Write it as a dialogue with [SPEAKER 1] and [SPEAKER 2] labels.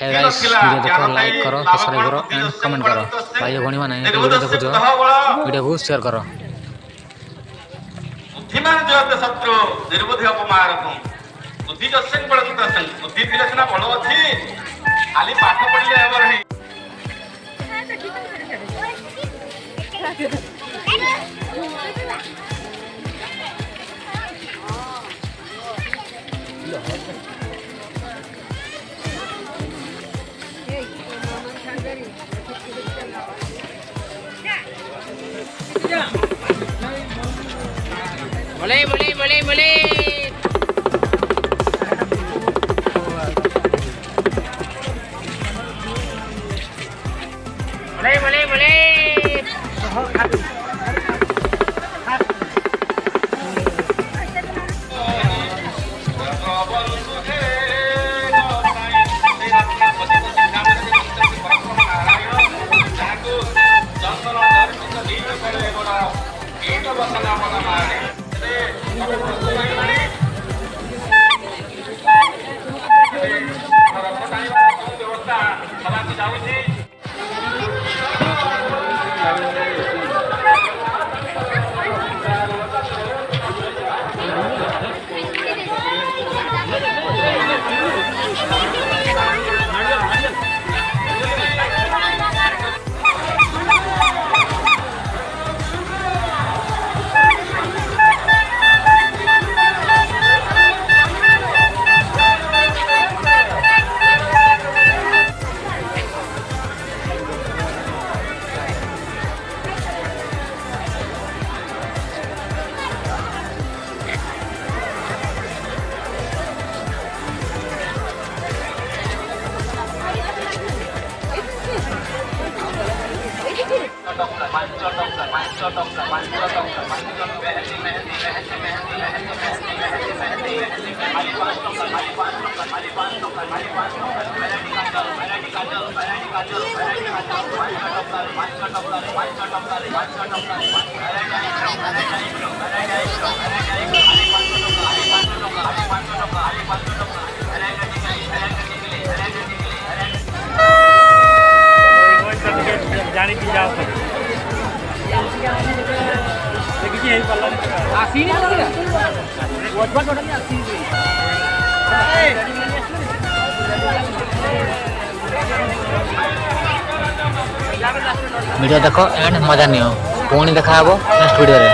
[SPEAKER 1] Hey guys video देखो like करो subscribe करो एंड कमेंट करो भाई भणी माने वीडियो देखो वीडियो को शेयर करो
[SPEAKER 2] बुद्धिमान जयते शत्रु निर्बुद्धि अपमारकम बुद्धि जसेन बळकित असेल बुद्धि थिले सिना बळ अछि खाली पाठ पढिले हेबर हे
[SPEAKER 3] Boleh, boleh, boleh, boleh. Boleh, boleh, boleh.
[SPEAKER 4] जाने की जाओ देखिए यही पल्ला आसी नहीं लगा वो बहुत बड़ा नहीं आसी
[SPEAKER 1] वीडियो देखो एंड मजा नियो पुणी देखा नेक्स्ट वीडियो रे।